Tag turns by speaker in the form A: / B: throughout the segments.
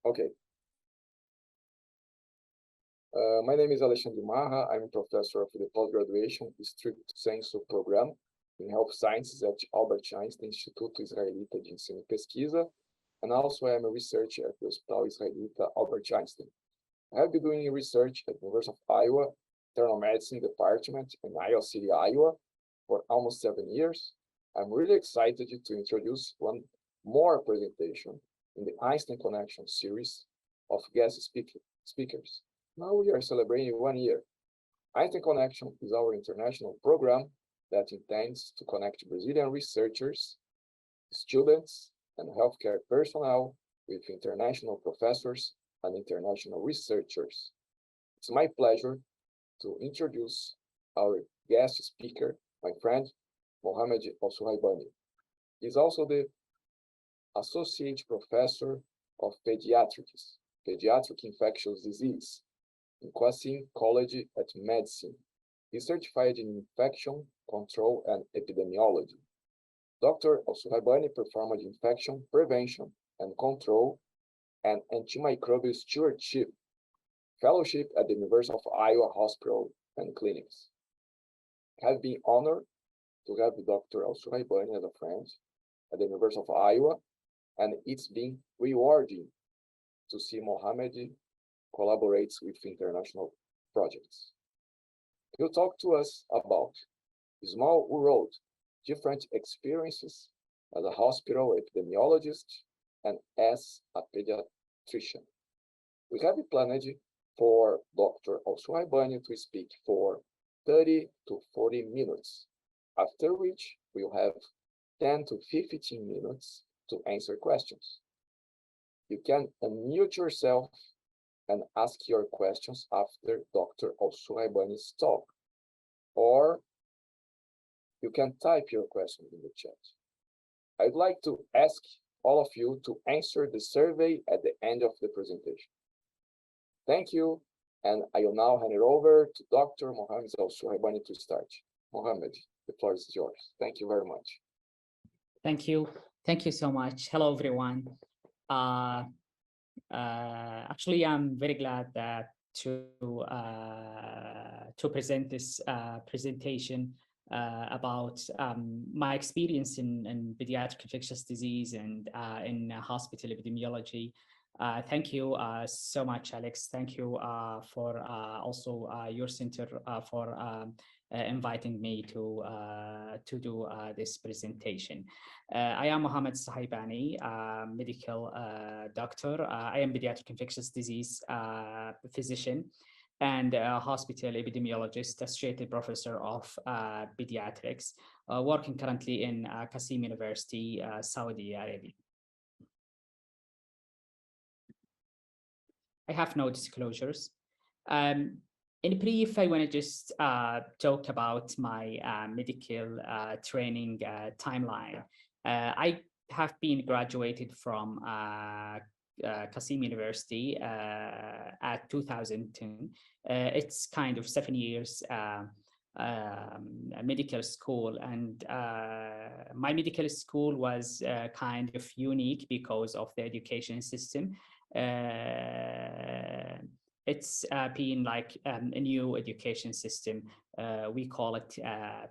A: Okay. My name is Alexandre Marra. I'm a professor of the Pós-graduação stricto senso program in health sciences at Albert Einstein Instituto Israelita de Ensino e Pesquisa, and also I am a researcher at the Hospital Israelita Albert Einstein. I have been doing research at the University of Iowa, Internal Medicine Department in Iowa City, Iowa, for almost 7 years. I'm really excited to introduce one more presentation in the Einstein Connection series of guest speakers. Now we are celebrating 1 year. Einstein Connection is our international program that intends to connect Brazilian researchers, students, and healthcare personnel with international professors and international researchers. It's my pleasure to introduce our guest speaker, my friend, Mohammed Alsuhaibani. He's also the Associate Professor of Pediatrics, Pediatric Infectious Disease, in Qassim College at Medicine. He's certified in Infection Control and Epidemiology. Dr. Alsuhaibani performed infection prevention and control and antimicrobial stewardship fellowship at the University of Iowa Hospital and Clinics. I have been honored to have Dr. Alsuhaibani as a friend at the University of Iowa, and it's been rewarding to see Mohammed collaborates with international projects. He'll talk to us about small world, different experiences as a hospital epidemiologist and as a pediatrician. We have planned for Dr. Alsuhaibani to speak for 30 to 40 minutes, after which we'll have 10 to 15 minutes to answer questions. You can unmute yourself and ask your questions after Dr. Alsuhaibani's talk, or you can type your question in the chat. I'd like to ask all of you to answer the survey at the end of the presentation. Thank you, and I will now hand it over to Dr. Mohammed Alsuhaibani to start. Mohammed, the floor is yours. Thank you very much.
B: Thank you. Thank you so much. Hello, everyone. Actually, I'm very glad to present this presentation about my experience in pediatric infectious disease and in hospital epidemiology. Thank you so much, Alex. Thank you for also your center for inviting me to do this presentation. I am Mohammed Alsuhaibani, medical doctor. I am pediatric infectious disease physician and hospital epidemiologist, associated professor of pediatrics, working currently in Qassim University, Saudi Arabia. I have no disclosures. In brief, I want to just talk about my medical training timeline. I have been graduated from Qassim University at 2010. It's kind of 7 years medical school, and my medical school was kind of unique because of the education system. It's been like a new education system. We call it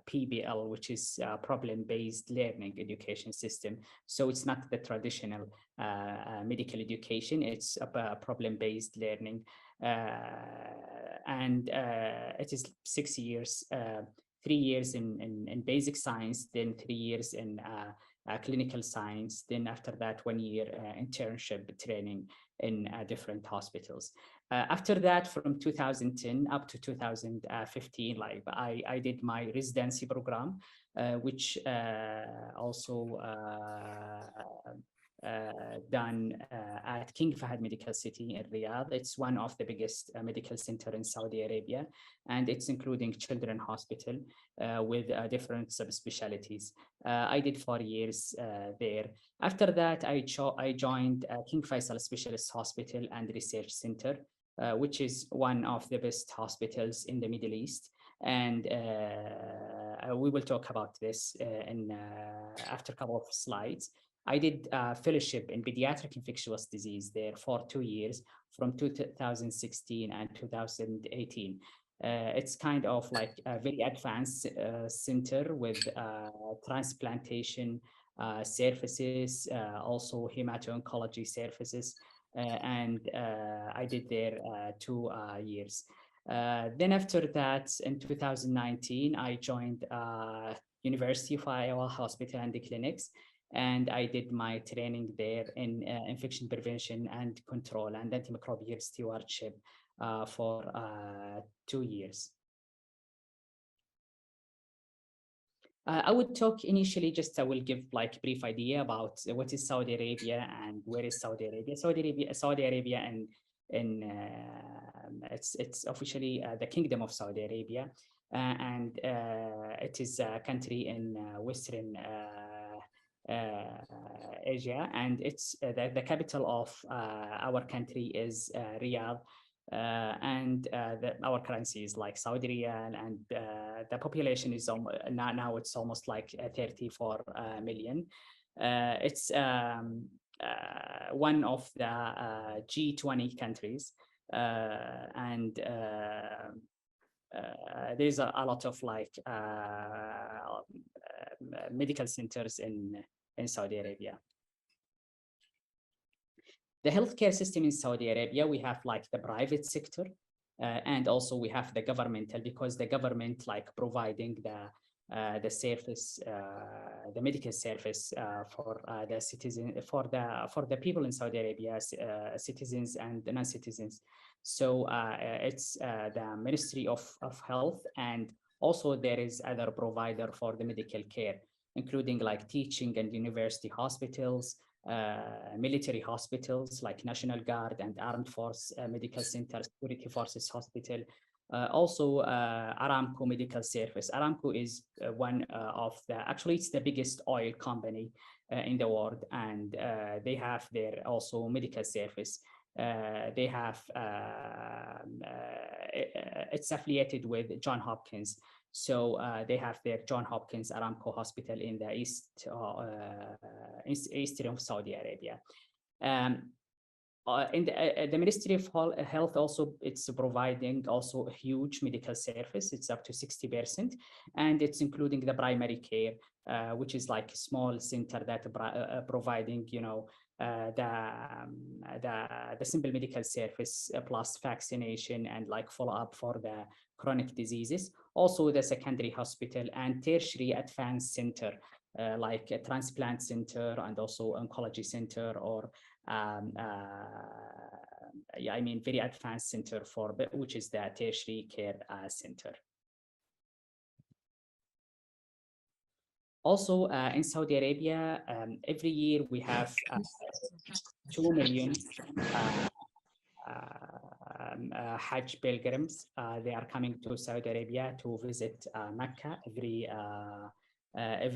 B: PBL, which is problem-based learning education system. So it's not the traditional medical education, it's a problem-based learning. And it is 6 years, 3 years in basic science, then 3 years in clinical science, then after that 1 year internship training in different hospitals. After that, from 2010 up to 2015, like I did my residency program, which also done at King Fahd Medical City in Riyadh. It's one of the biggest medical center in Saudi Arabia, and it's including children hospital with different subspecialties. I did 4 years there. After that, I joined King Faisal Specialist Hospital and Research Center, which is one of the best hospitals in the Middle East. And we will talk about this in after a couple of slides. I did a fellowship in pediatric infectious disease there for 2 years from 2016 and 2018. It's kind of like a very advanced center with transplantation services, also hemato-oncology services, and I did there 2 years. Then after that, in 2019, I joined University of Iowa Hospital and the Clinics, and I did my training there in infection prevention and control and antimicrobial stewardship for 2 years. I would talk initially, I will give like a brief idea about what is Saudi Arabia and where is Saudi Arabia. Saudi Arabia and it's officially the Kingdom of Saudi Arabia, and it is a country in Western Asia, and it's the capital of our country is Riyadh. And our currency is like Saudi Riyal, and the population is now it's almost like 34 million. It's one of the G20 countries, and there's a lot of like medical centers in Saudi Arabia. The healthcare system in Saudi Arabia, we have like the private sector, and also we have the governmental, because the government like providing the service, the medical service for the citizen, for the people in Saudi Arabia, citizens and non-citizens. So it's the Ministry of Health, and also there is other provider for the medical care, including like teaching and university hospitals, military hospitals like National Guard and Armed Force Medical Center, Security Forces Hospital, also Aramco Medical Service. Aramco is one of the, actually it's the biggest oil company in the world, and they have their also medical service. They have, it's affiliated with Johns Hopkins. So they have their Johns Hopkins Aramco Hospital in the eastern of Saudi Arabia. In the Ministry of Health also, it's providing also a huge medical service. It's up to 60%, and it's including the primary care, which is like a small center that providing, you know, the simple medical service plus vaccination and like follow-up for the chronic diseases. Also the secondary hospital and tertiary advanced center, like a transplant center and also oncology center, or yeah, I mean very advanced center for, which is the tertiary care center. Also, in Saudi Arabia, every year we have 2 million Hajj pilgrims. They are coming to Saudi Arabia to visit Mecca every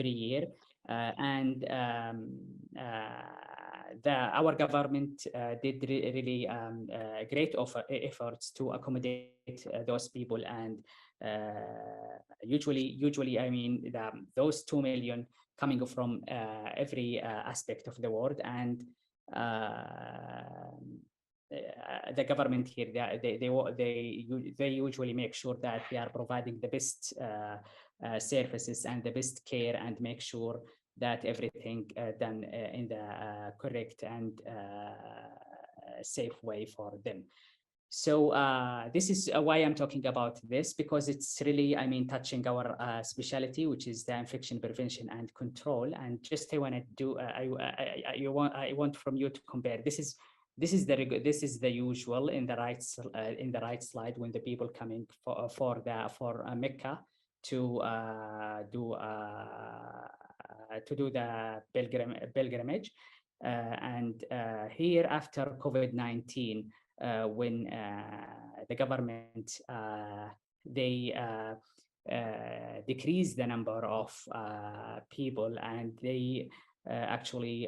B: year, and our government did really great efforts to accommodate those people, and usually I mean those 2 million coming from every aspect of the world, and the government here, they usually make sure that they are providing the best services and the best care, and make sure that everything done in the correct and safe way for them. So this is why I'm talking about this, because it's really, I mean, touching our specialty, which is the infection prevention and control. And just I want to do, I want from you to compare. This is the usual in the right slide, when the people coming for Mecca to do the pilgrimage, and here after COVID-19, when the government they decrease the number of people, and they actually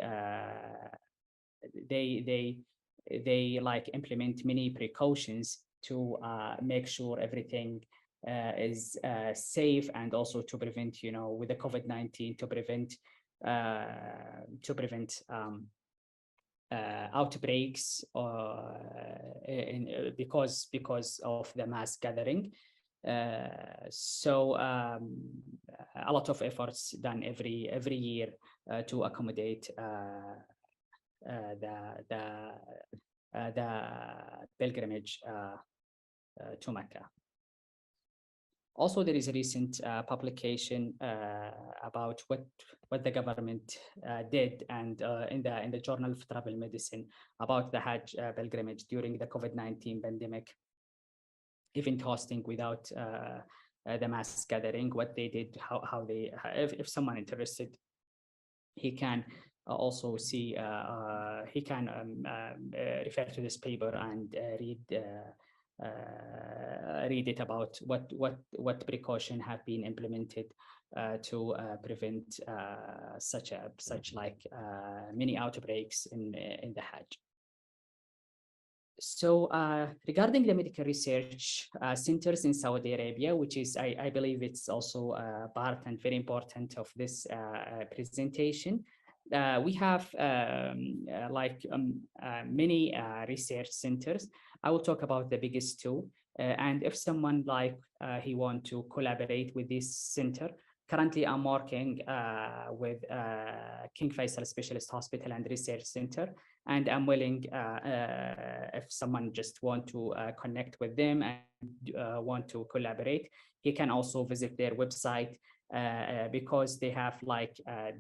B: they like implement many precautions to make sure everything is safe, and also to prevent, you know, with the COVID-19, to prevent to prevent outbreaks because of the mass gathering. So a lot of efforts done every year to accommodate the pilgrimage to Mecca. Also, there is a recent publication about what the government did, and in the Journal of Travel Medicine, about the Hajj pilgrimage during the COVID-19 pandemic, event hosting without the mass gathering, what they did, how they, if someone interested, he can also see, he can refer to this paper and read it about what precaution have been implemented to prevent such many outbreaks in the Hajj. So regarding the medical research centers in Saudi Arabia, which is, I believe it's also part and very important of this presentation, we have many research centers. I will talk about the biggest two. And if someone he want to collaborate with this center, currently I'm working with King Faisal Specialist Hospital and Research Center, and I'm willing, if someone just want to connect with them and want to collaborate, he can also visit their website because they have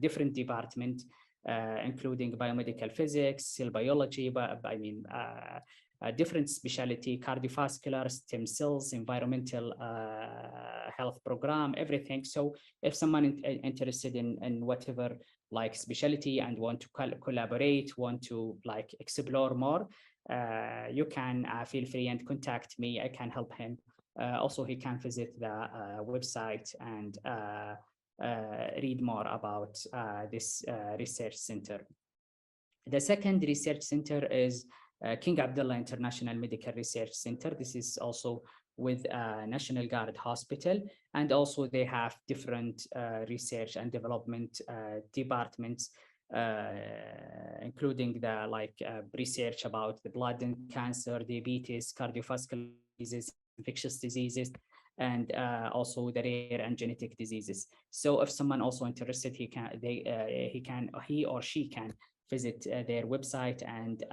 B: different departments, including biomedical physics, cell biology, but I mean, different specialty, cardiovascular, stem cells, environmental health program, everything. So if someone interested in whatever specialty and want to collaborate, want to explore more, you can feel free and contact me. I can help him. Also, he can visit the website and read more about this research center. The second research center is King Abdullah International Medical Research Center. This is also with National Guard Hospital, and also they have different research and development departments, including the research about the blood and cancer, diabetes, cardiovascular diseases, infectious diseases, and also the rare and genetic diseases. So if someone also interested, he or she can visit their website, and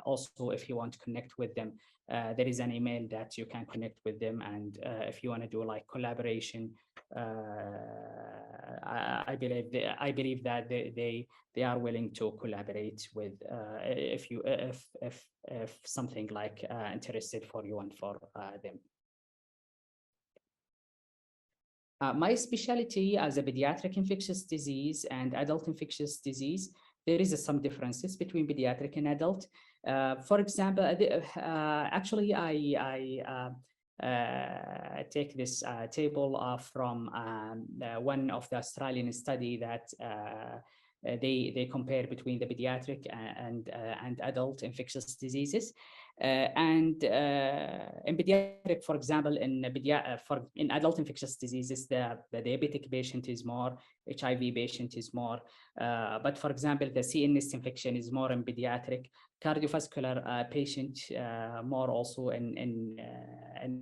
B: also if you want to connect with them, there is an email that you can connect with them, and if you want to do collaboration, I believe that they are willing to collaborate with if something interested for you and for them. My specialty as a pediatric infectious disease and adult infectious disease, there is some differences between pediatric and adult. For example, actually, I take this table from one of the Australian study that they compare between the pediatric and adult infectious diseases. And in pediatric, for example, in adult infectious diseases, the diabetic patient is more, HIV patient is more, but for example, the CNS infection is more in pediatric, cardiovascular patient more also in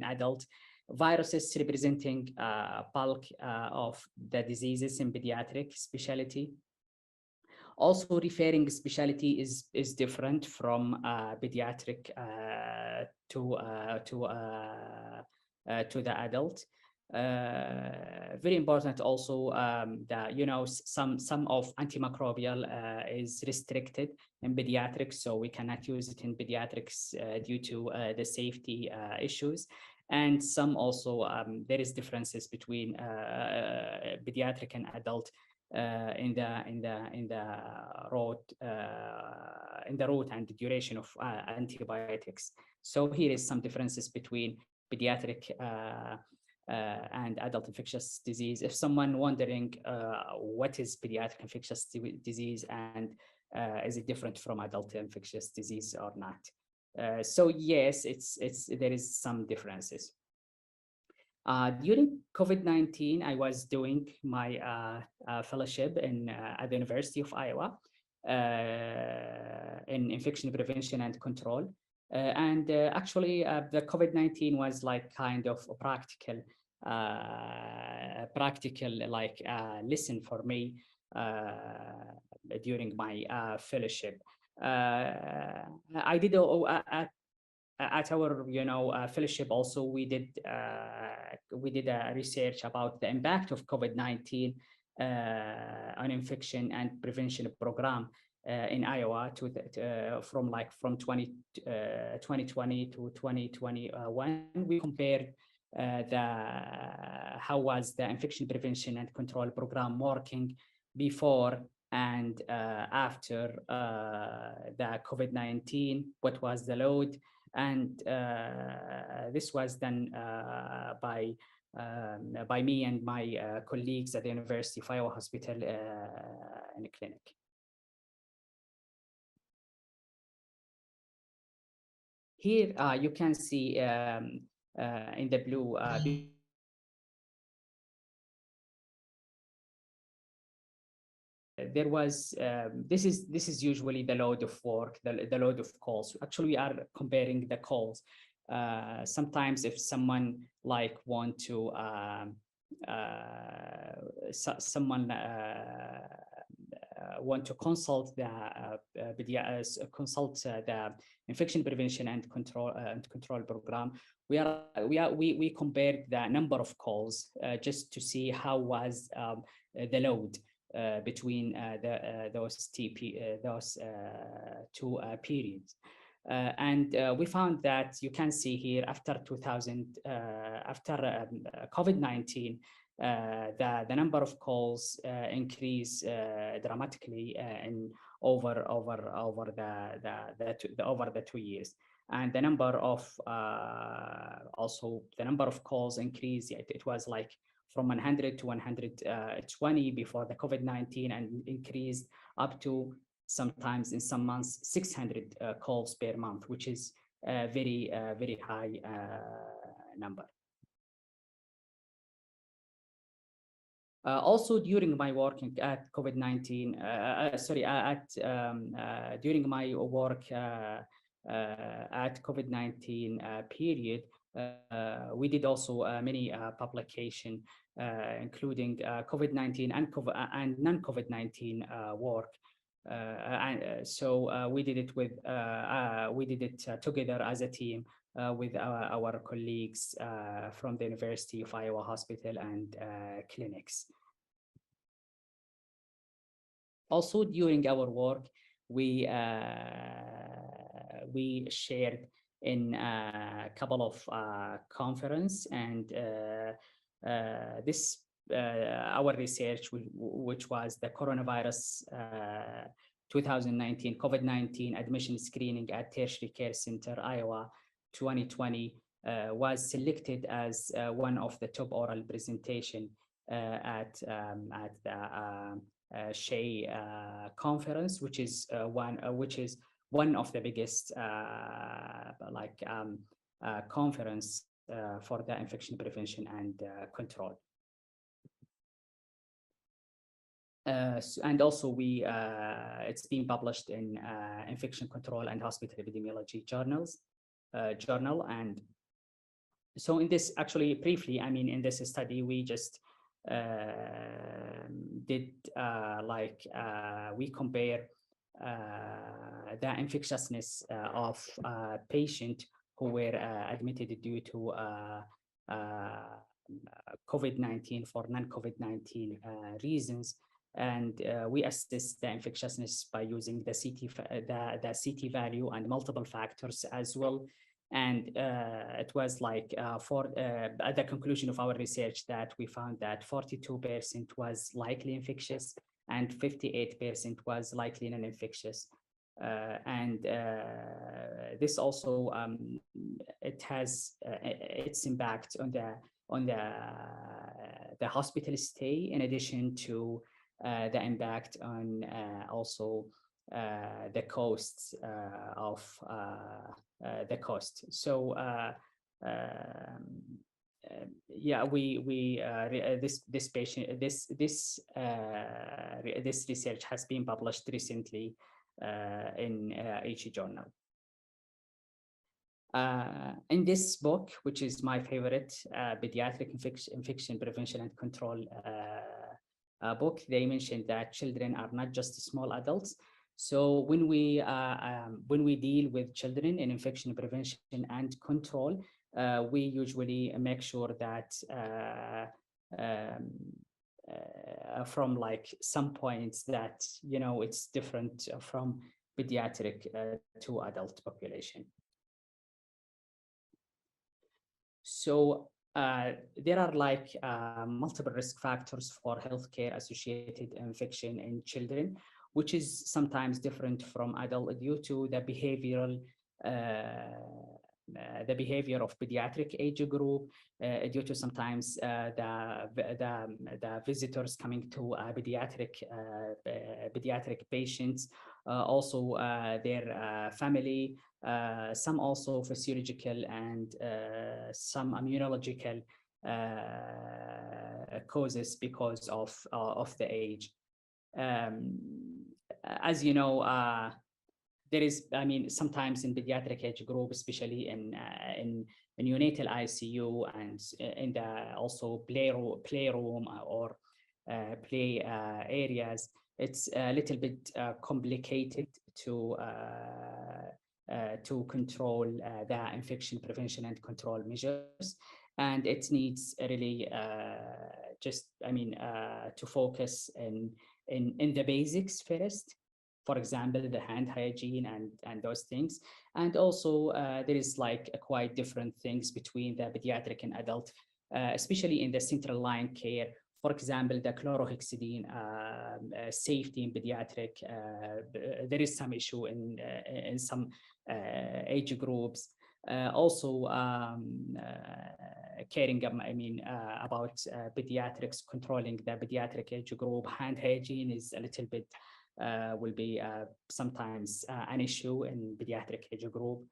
B: adult. Viruses representing bulk of the diseases in pediatric specialty. Also, referring specialty is different from pediatric to the adult. Very important also that some of antimicrobial is restricted in pediatrics, so we cannot use it in pediatrics due to the safety issues. And some also there is differences between pediatric and adult in the route and the duration of antibiotics. So here is some differences between pediatric and adult infectious disease. If someone wondering what is pediatric infectious disease and is it different from adult infectious disease or not? So yes, there is some differences. During COVID-19, I was doing my fellowship at the University of Iowa in infection prevention and control. Actually, the COVID-19 was like kind of a practical like lesson for me during my fellowship. I did at our fellowship also we did a research about the impact of COVID-19 on infection and prevention program in Iowa from 2020 to 2021. We compared how was the infection prevention and control program working before and after the COVID-19, what was the load, and this was done by me and my colleagues at the University of Iowa Hospital in a clinic. Here you can see in the blue there was this is usually the load of work, the load of calls. Actually, we are comparing the calls. Sometimes if someone like want to want to consult the infection prevention and control program, we compared the number of calls just to see how was the load between those two periods. And we found that you can see here after COVID-19, the number of calls increased dramatically and over the 2 years, and the number of calls increased. It was like from 100 to 120 before the COVID-19, and increased up to sometimes in some months 600 calls per month, which is a very high number. Also, during my work at COVID-19, during my work at COVID-19 period, we did also many publication, including COVID-19 and non-COVID-19 work. So we did it together as a team with our colleagues from the University of Iowa Hospital and clinics. Also, during our work, we shared in a couple of conferences, and this our research, which was the coronavirus 2019 COVID-19 admission screening at Tertiary Care Center Iowa 2020, was selected as one of the top oral presentation at the SHE conference, which is one of the biggest conference for the infection prevention and control. And also it's been published in Infection Control and Hospital Epidemiology journal. And so in this, actually briefly, I mean, in this study, we just did we compare the infectiousness of patient who were admitted due to COVID-19 for non-COVID-19 reasons, and we assess the infectiousness by using the CT value and multiple factors as well. And it was like at the conclusion of our research that we found that 42% was likely infectious and 58% was likely non-infectious. And this also it has its impact on the hospital stay, in addition to the impact on also the costs of the cost. So yeah, this patient this research has been published recently in H journal. In this book, which is my favorite, Pediatric Infection Prevention and Control book, they mentioned that children are not just small adults. So when we deal with children in infection prevention and control, we usually make sure that from like some points that, you know, it's different from pediatric to adult population. So there are like multiple risk factors for healthcare associated infection in children, which is sometimes different from adult due to the behavior of pediatric age group, due to sometimes the visitors coming to pediatric patients, also their family, some also physiological and some immunological causes because of the age. As you know, there is, I mean, sometimes in pediatric age group, especially in neonatal ICU and in the also playroom or play areas, it's a little bit complicated to control the infection prevention and control measures, and it needs really to focus in the basics first. For example, the hand hygiene and those things, and also there is like quite different things between the pediatric and adult, especially in the central line care. For example, the chlorhexidine safety in pediatric, there is some issue in some age groups. Also caring, about pediatrics, controlling the pediatric age group, hand hygiene is a little bit, will be sometimes an issue in pediatric age group.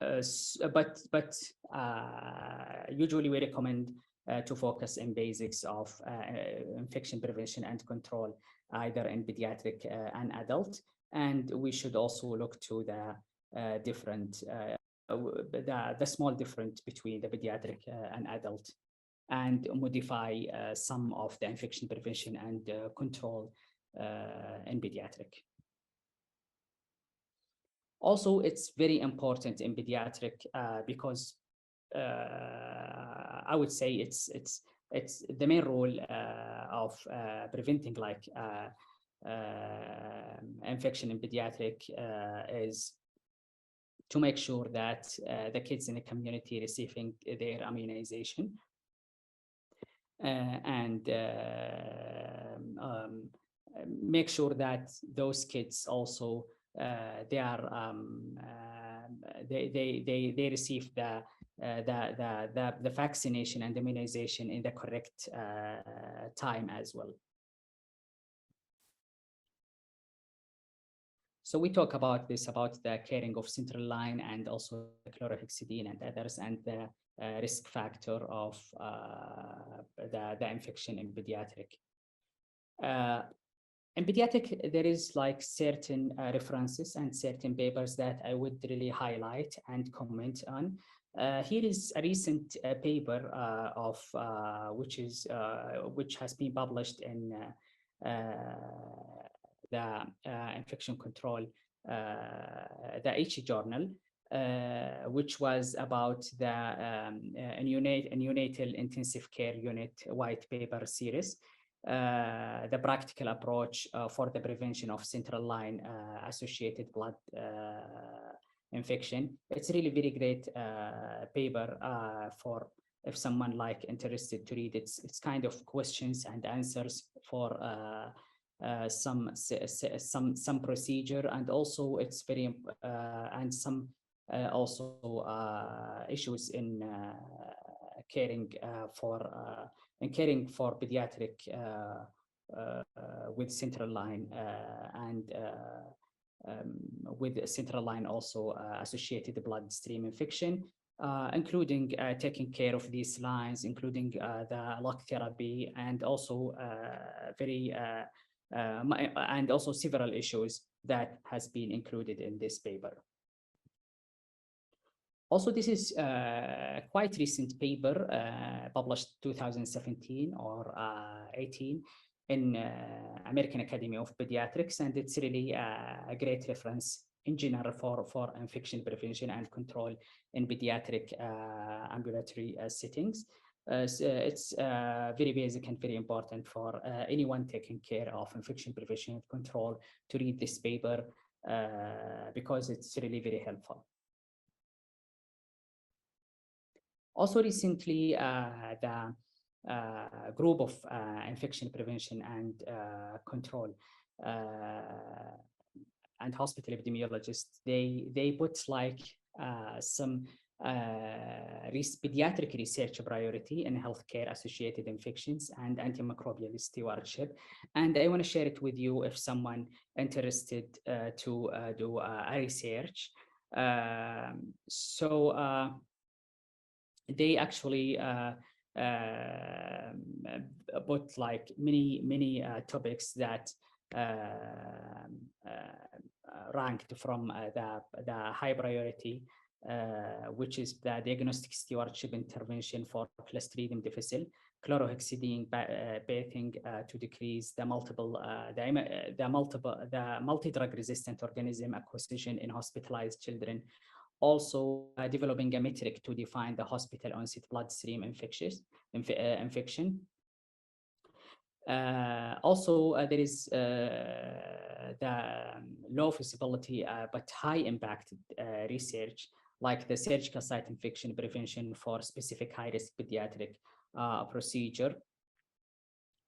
B: But usually we recommend to focus in basics of infection prevention and control, either in pediatric and adult. And we should also look to the different, the small difference between the pediatric and adult, and modify some of the infection prevention and control in pediatric. Also, it's very important in pediatric because I would say it's the main role of preventing like infection in pediatric is to make sure that the kids in the community receiving their immunization, and make sure that those kids also they receive the vaccination and immunization in the correct time as well. So we talk about this, about the caring of central line and also the chlorhexidine and others, and the risk factor of the infection in pediatric. In pediatric, there is like certain references and certain papers that I would really highlight and comment on. Here is a recent paper of which has been published in the infection control, the H journal, which was about the neonatal intensive care unit white paper series. The practical approach for the prevention of central line associated blood infection. It's really very great paper for if someone like interested to read. It's kind of questions and answers for some procedure, and also it's very and some also issues in caring for pediatric with central line and with central line also associated bloodstream infection. including taking care of these lines, including the lock therapy, and also and also several issues that has been included in this paper. Also, this is quite recent paper published 2017 or 18 in American Academy of Pediatrics, and it's really a great reference in general for infection prevention and control in pediatric ambulatory settings. So it's very basic and very important for anyone taking care of infection prevention and control to read this paper because it's really very helpful. Also recently, the group of infection prevention and control and hospital epidemiologists, they put like some pediatric research priority in healthcare associated infections and antimicrobial stewardship. And I want to share it with you if someone interested to do a research. They actually put like many topics that ranked from the high priority, which is the diagnostic stewardship intervention for Clostridium difficile, chlorhexidine bathing to decrease the multi-drug resistant organism acquisition in hospitalized children. Also developing a metric to define the hospital onset bloodstream infection. Also, there is the low feasibility but high impact research, like the surgical site infection prevention for specific high-risk pediatric procedure.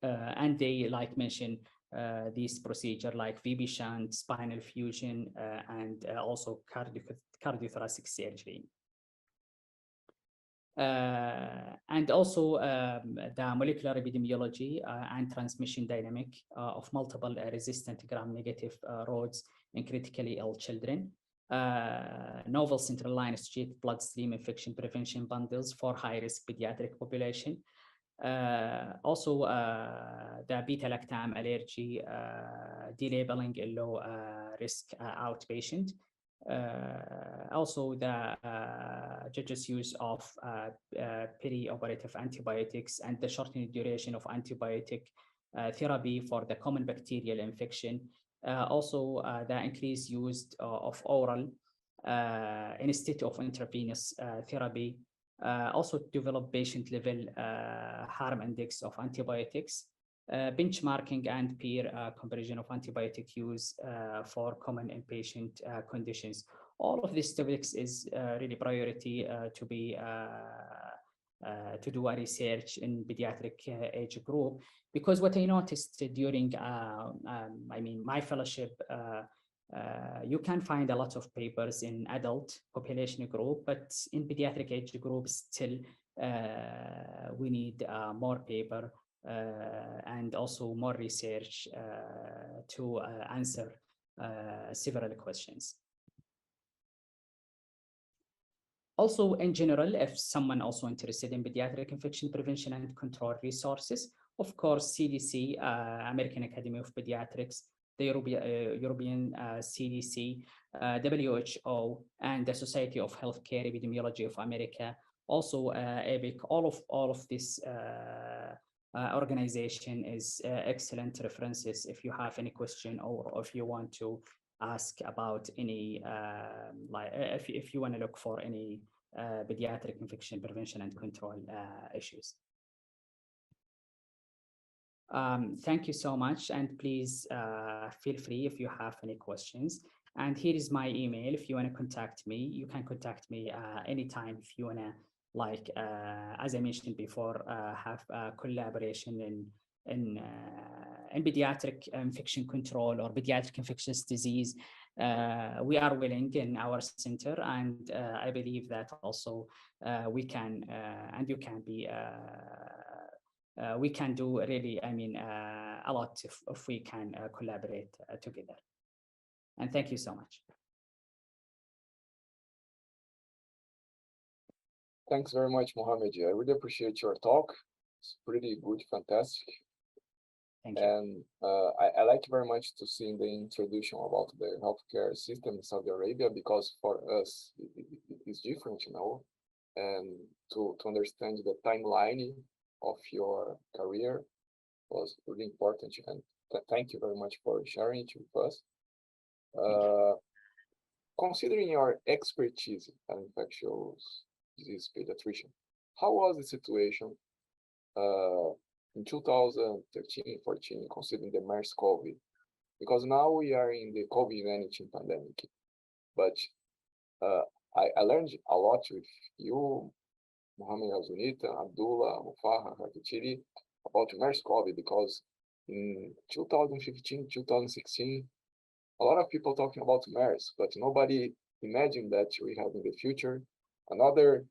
B: And they like mention these procedure like VB shunt, spinal fusion, and also cardiothoracic surgery. And also the molecular epidemiology and transmission dynamic of multiple resistant gram-negative rods in critically ill children. Novel central line associated bloodstream infection prevention bundles for high-risk pediatric population. Also the beta-lactam allergy delabeling a low risk outpatient. Also the judge's use of perioperative antibiotics and the shortened duration of antibiotic therapy for the common bacterial infection. Also the increased use of oral instead of intravenous therapy. Also develop patient level harm index of antibiotics, benchmarking and peer comparison of antibiotic use for common inpatient conditions. All of these topics is really priority to do a research in pediatric age group, because what I noticed during my fellowship, you can find a lot of papers in adult population group, but in pediatric age group still we need more paper and also more research to answer several questions. Also, in general, if someone also interested in pediatric infection prevention and control resources, of course, CDC, American Academy of Pediatrics, the European CDC, WHO, and the Society of Healthcare Epidemiology of America, also EPIC, all of this organization is excellent references if you have any question or if you want to ask about any, if you want to look for any pediatric infection prevention and control issues. Thank you so much, and please feel free if you have any questions. And here is my email. If you want to contact me, you can contact me anytime if you want to, like, as I mentioned before, have a collaboration in pediatric infection control or pediatric infectious disease. We are willing in our center, and I believe that also we can, and you can be, we can do really, a lot if we can collaborate together. And thank you so much.
A: Thanks very much, Mohammed. I really appreciate your talk. It's pretty good, fantastic.
B: Thank you.
A: And I like very much to see the introduction about the healthcare system in Saudi Arabia, because for us, it's different, and to understand the timeline of your career was really important. And thank you very much for sharing it with us. Considering your expertise as infectious disease pediatrician, how was the situation in 2013, 14, considering the MERS-CoV? Because now we are in the COVID-19 pandemic, but I learned a lot with you, Mohammed, Alsuhaibani, Abdullah, Mufaha, Hakitiri, about MERS-CoV, because in 2015, 2016, a lot of people talking about MERS, but nobody imagined that we have in the future another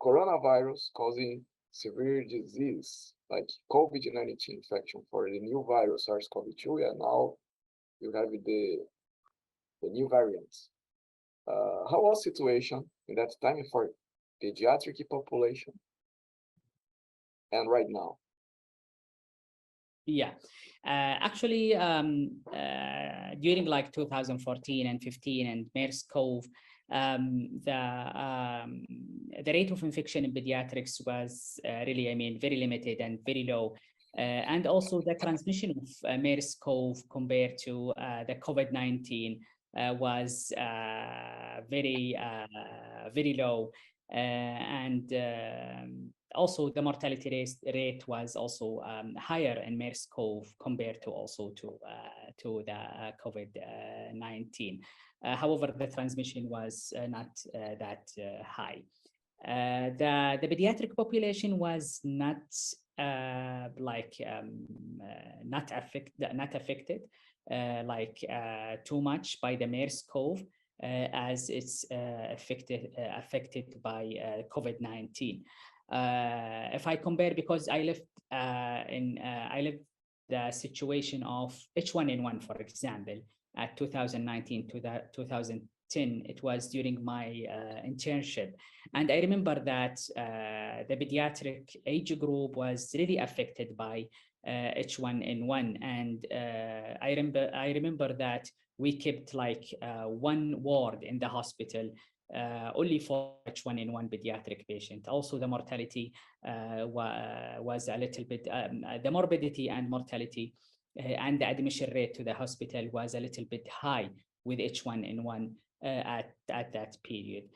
A: coronavirus causing severe disease like COVID-19 infection for the new virus, SARS-CoV-2, and now you have the new variants. How was the situation in that time for pediatric population and right now?
B: Yeah, actually, during like 2014 and 15 and MERS-CoV, the rate of infection in pediatrics was really, very limited and very low. And also the transmission of MERS-CoV compared to the COVID-19 was very low. And also the mortality rate was also higher in MERS-CoV compared to also to the COVID-19. However, the transmission was not that high. The pediatric population was not not affected too much by the MERS-CoV as it's affected by COVID-19. If I compare, because I lived the situation of H1N1, for example, at 2019 to 2010, it was during my internship. And I remember that the pediatric age group was really affected by H1N1. And I remember that we kept one ward in the hospital only for H1N1 pediatric patient. Also, the mortality was a little bit, the morbidity and mortality and the admission rate to the hospital was a little bit high with H1N1 at that period.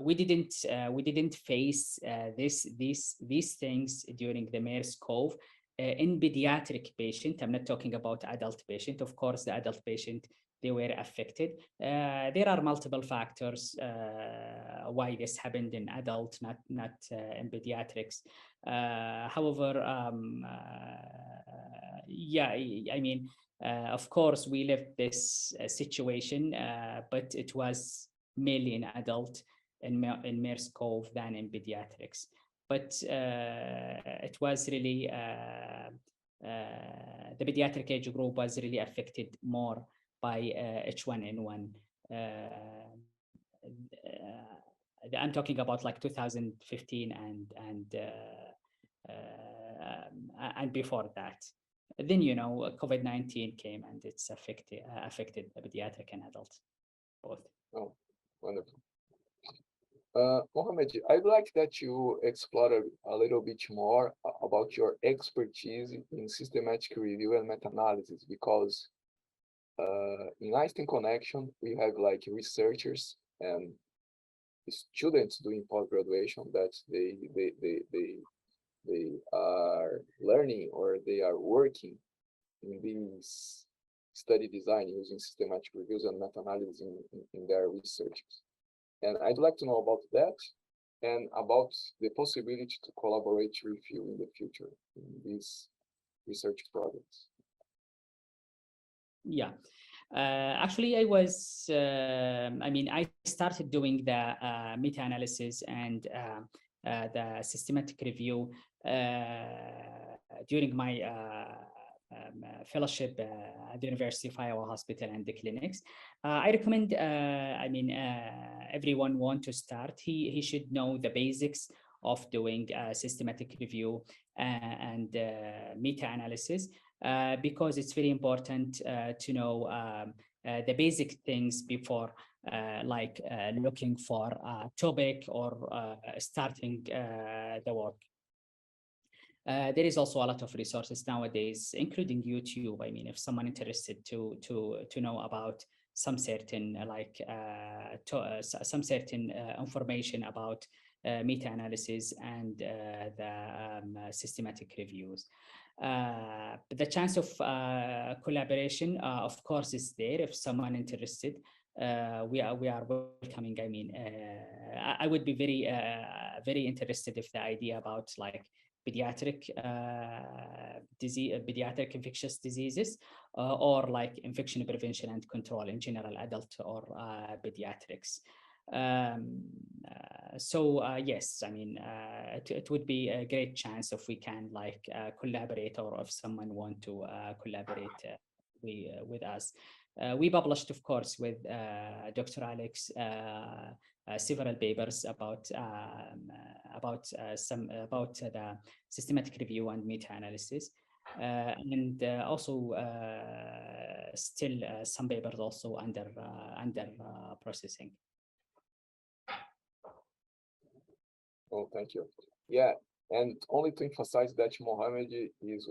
B: We didn't face these things during the MERS-CoV in pediatric patient. I'm not talking about adult patient. Of course, the adult patient, they were affected. There are multiple factors why this happened in adult, not in pediatrics. However, of course, we lived this situation, but it was mainly in adult in MERS-CoV than in pediatrics. But it was really, the pediatric age group was really affected more by H1N1. I'm talking about 2015 and before that. Then, COVID-19 came and it's affected the pediatric and adults, both.
A: Oh, wonderful. Mohammed, I'd like that you explore a little bit more about your expertise in systematic review and meta-analysis, because in Einstein Connection, we have researchers and students doing post-graduation that they are learning or they are working in this study design using systematic reviews and meta-analysis in their researches. And I'd like to know about that and about the possibility to collaborate with you in the future in these research projects.
B: Yeah, actually, I started doing the meta-analysis and the systematic review during my fellowship at the University of Iowa Hospital and the clinics. I recommend, everyone want to start, he should know the basics of doing systematic review and meta-analysis, because it's very important to know the basic things before looking for a topic or starting the work. There is also a lot of resources nowadays, including YouTube. I mean, if someone interested to know about some certain information about meta-analysis and the systematic reviews. But the chance of collaboration, of course, is there. If someone interested, we are welcoming. I mean, I would be very interested if the idea about pediatric pediatric infectious diseases or infection prevention and control in general, adult or pediatrics. Yes, I mean, it would be a great chance if we can collaborate, or if someone want to collaborate with us. We published, of course, with Dr. Alex several papers about the systematic review and meta-analysis, and also still some papers also under processing.
A: Oh, thank you. Yeah, and only to emphasize that Mohammed is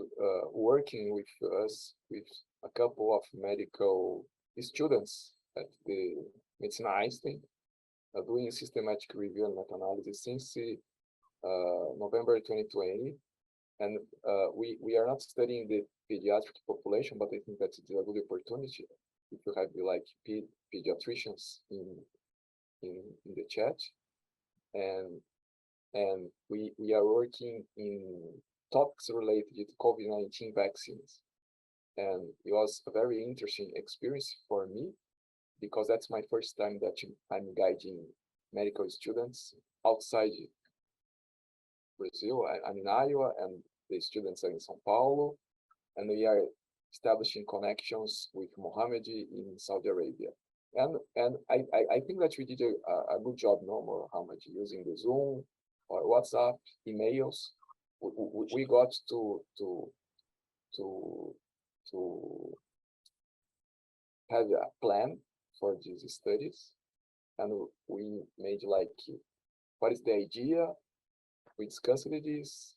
A: working with us, with a couple of medical students at the Medicina Einstein, doing systematic review and meta-analysis since November 2020. And we are not studying the pediatric population, but I think that's a good opportunity if you have pediatricians in the chat. And we are working in topics related to COVID-19 vaccines. And it was a very interesting experience for me, because that's my first time that I'm guiding medical students outside Brazil. I'm in Iowa, and the students are in São Paulo, and we are establishing connections with Mohammed in Saudi Arabia. And I think that we did a good job, no, Mohammed, using the Zoom or WhatsApp, emails. We got to have a plan for these studies, and we made what is the idea? We discussed this.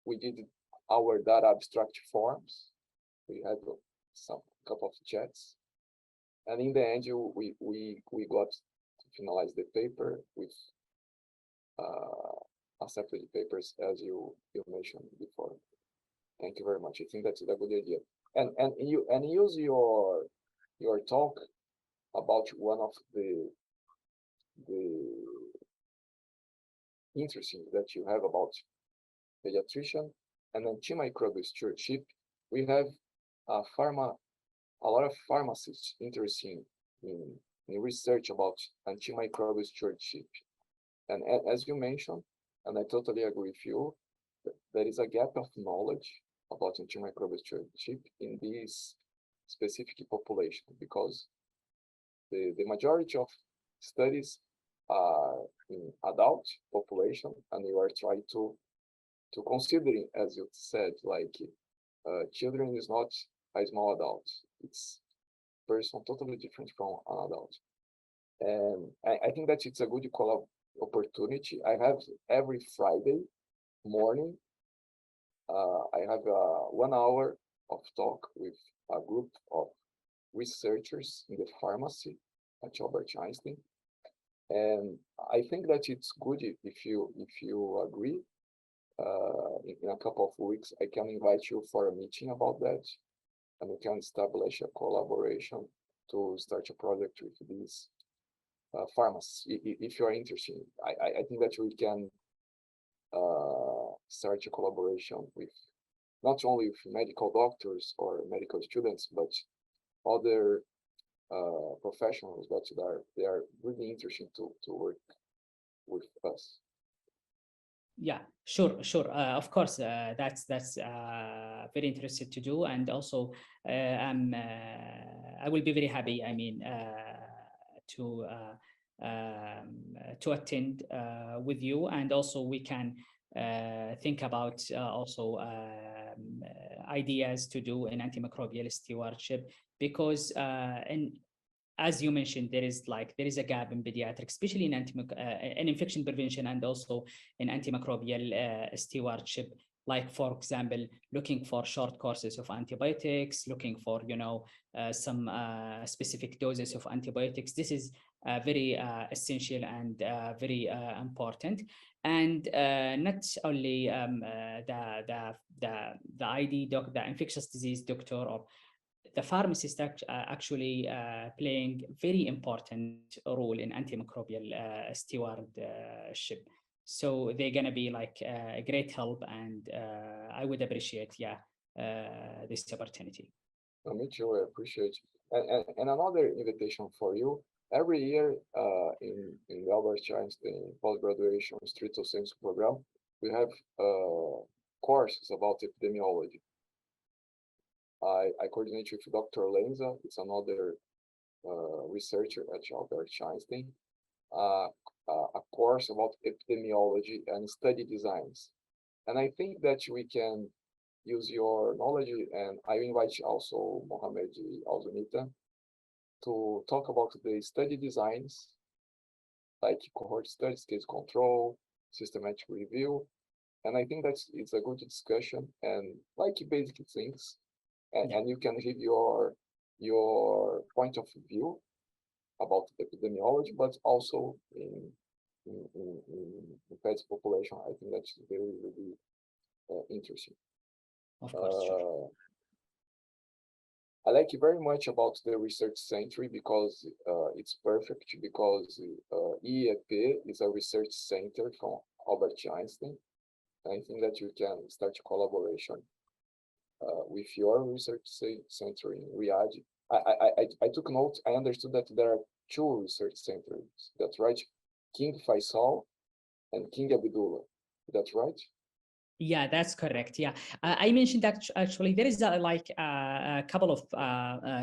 A: We did our data abstract forms. We had couple of chats, and in the end, we got to finalize the paper with accepted papers, as you mentioned before. Thank you very much. I think that's a good idea. And use your talk about one of the interesting that you have about pediatrician and antimicrobial stewardship. We have a lot of pharmacists interested in research about antimicrobial stewardship. And as you mentioned, and I totally agree with you, there is a gap of knowledge about antimicrobial stewardship in this specific population, because the majority of studies are in adult population, and you are trying to considering, as you said, children is not a small adult. It's a person totally different from an adult. And I think that it's a good opportunity. I have every Friday morning, I have 1 hour of talk with a group of researchers in the pharmacy at Albert Einstein. And I think that it's good if you agree. In a couple of weeks, I can invite you for a meeting about that, and we can establish a collaboration to start a project with these pharmacists. If you are interested, I think that we can start a collaboration with not only with medical doctors or medical students, but other professionals that they are really interested to work with us.
B: Yeah, sure, sure. Of course, that's very interested to do, and also I will be very happy. I mean, to attend with you, and also we can think about also ideas to do in antimicrobial stewardship, because as you mentioned, there is a gap in pediatrics, especially in infection prevention, and also in antimicrobial stewardship. Like, for example, looking for short courses of antibiotics, looking for some specific doses of antibiotics. This is very essential and very important. And not only the ID doc, the infectious disease doctor, or the pharmacist actually playing very important role in antimicrobial stewardship. So they're gonna be like a great help, and I would appreciate, this opportunity.
A: Me too, I appreciate. And another invitation for you. Every year in the Albert Einstein post-graduation stricto sensu program, we have courses about epidemiology. I coordinate with Dr. Lenza. It's another researcher at Albert Einstein. A course about epidemiology and study designs. And I think that we can use your knowledge, and I invite also Mohammed Alsuhaibani to talk about the study designs, like cohort studies, case control, systematic review. And I think it's a good discussion and like basic things. And you can give your point of view about epidemiology, but also in pets population. I think that's very, really interesting.
B: Of course, sure.
A: I like very much about the research center because it's perfect, because EEP is a research center from Albert Einstein. I think that you can start a collaboration with your research center in Riyadh. I took notes. I understood that there are two research centers. That's right, King Faisal and King Abdullah. That's right.
B: Yeah, that's correct. Yeah, I mentioned that actually there is a couple of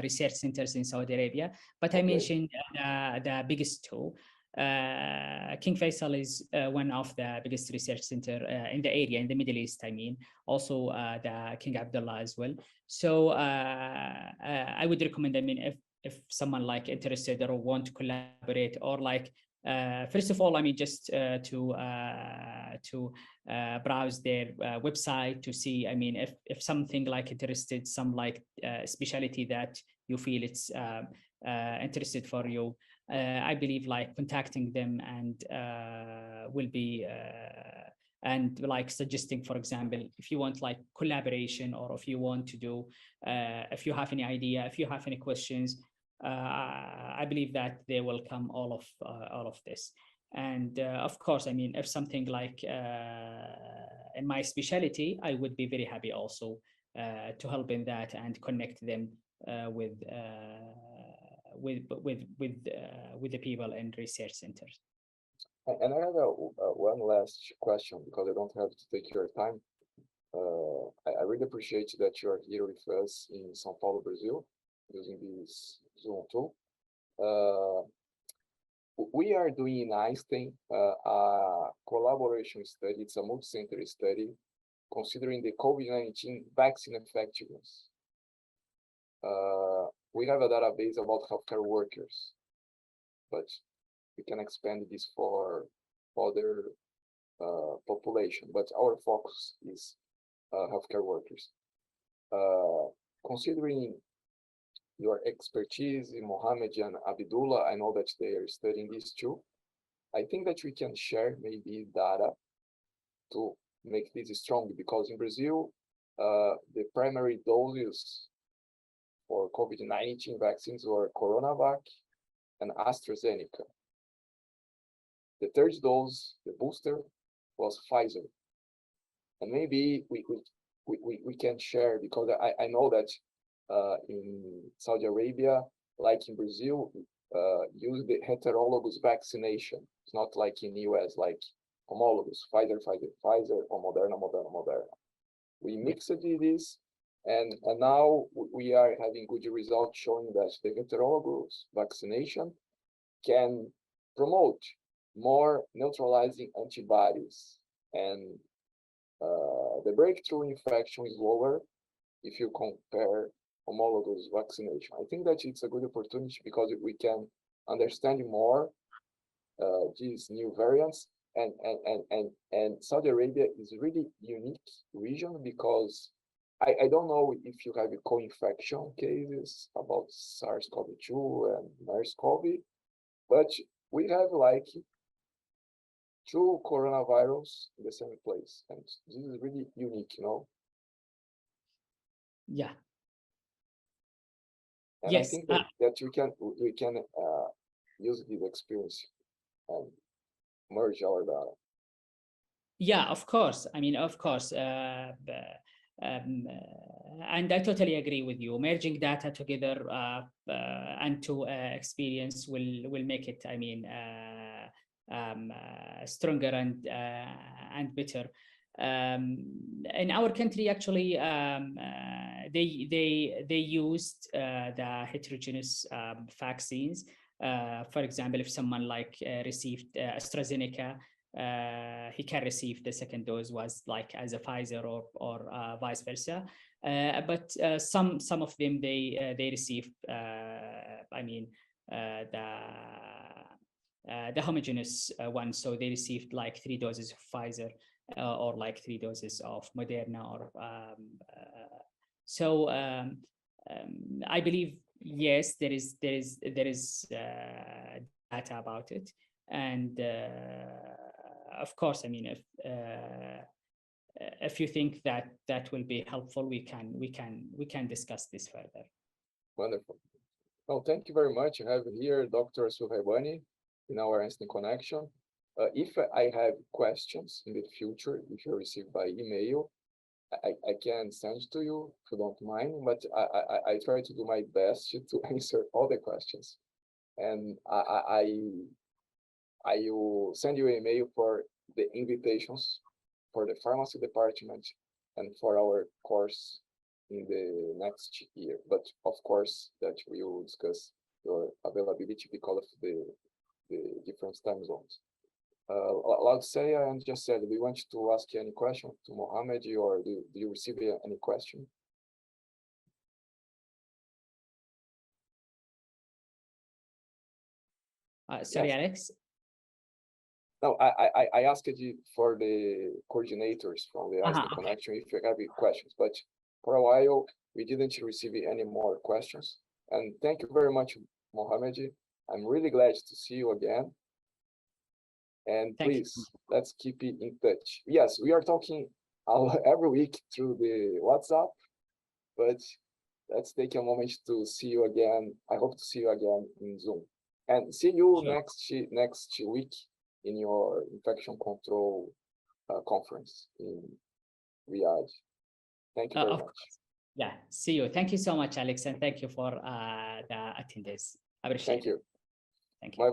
B: research centers in Saudi Arabia, but I mentioned the biggest two. King Faisal is one of the biggest research center in the area, in the Middle East, I mean. Also the King Abdullah as well. So I would recommend, I mean, if someone like interested or want to collaborate, or like first of all, I mean, just to browse their website to see, I mean, if something like interested, some like specialty that you feel it's interested for you, I believe like contacting them and will be and like suggesting, for example, if you want like collaboration, or if you want to do, if you have any idea, if you have any questions, I believe that they will come all of this. And of course, I mean, if something like in my specialty, I would be very happy also to help in that and connect them with the people in research centers.
A: And I have one last question, because I don't have to take your time. I really appreciate that you are here with us in São Paulo, Brazil, using this Zoom tool. We are doing in Einstein a collaboration study. It's a multi-center study considering the COVID-19 vaccine effectiveness. We have a database about healthcare workers, but we can expand this for other population. But our focus is healthcare workers. Considering your expertise in Mohammed and Abdullah, I know that they are studying this too. I think that we can share maybe data to make this strong, because in Brazil, the primary doses for COVID-19 vaccines were CoronaVac and AstraZeneca. The third dose, the booster, was Pfizer. And maybe we can share, because I know that in Saudi Arabia, like in Brazil, use the heterologous vaccination. It's not like in the US, like homologous, Pfizer, or Moderna. We mixed this, and now we are having good results showing that the heterologous vaccination can promote more neutralizing antibodies, and the breakthrough infection is lower if you compare homologous vaccination. I think that it's a good opportunity because we can understand more these new variants, and Saudi Arabia is a really unique region because I don't know if you have co-infection cases about SARS-CoV-2 and MERS-CoV, but we have like 2 coronavirus in the same place, and this is really unique, you know.
B: Yeah.
A: And
B: yes.
A: I think that we can use this experience and merge our data.
B: Yeah, of course. I mean, of course. And I totally agree with you. Merging data together and to experience will make it, I mean, stronger and better. In our country, actually, they used the heterogeneous vaccines. For example, if someone like received AstraZeneca, he can receive the second dose was like as a Pfizer or vice versa. But some of them they received I mean the homogeneous one, so they received like 3 doses of Pfizer or like 3 doses of Moderna, or so I believe yes, there is data about it, and of course, I mean, if you think that will be helpful, we can discuss this further.
A: Wonderful. Well, thank you very much. I have here Dr. Alsuhaibani in our Einstein connection. If I have questions in the future, if you receive by email, I can send to you if you don't mind, but I try to do my best to answer all the questions. And I will send you an email for the invitations for the pharmacy department and for our course in the next year. But of course, that we will discuss your availability because of the different time zones. Laudseya and just said, we want to ask you any question to Mohammed, or do you receive any question?
B: Sorry,
A: yes.
B: Alex.
A: No, I asked you for the coordinators from the Einstein connection if you have any questions, but for a while we didn't receive any more questions. And thank you very much, Mohammed. I'm really glad to see you again. And please, let's keep it in touch. Yes, we are talking every week through the WhatsApp, but let's take a moment to see you again. I hope to see you again in Zoom. And see you next week in your infection control conference in Riyadh. Thank you very much.
B: Yeah, see you. Thank you so much, Alex, and thank you for the attendance. I appreciate it.
A: Thank you.
B: Thank you.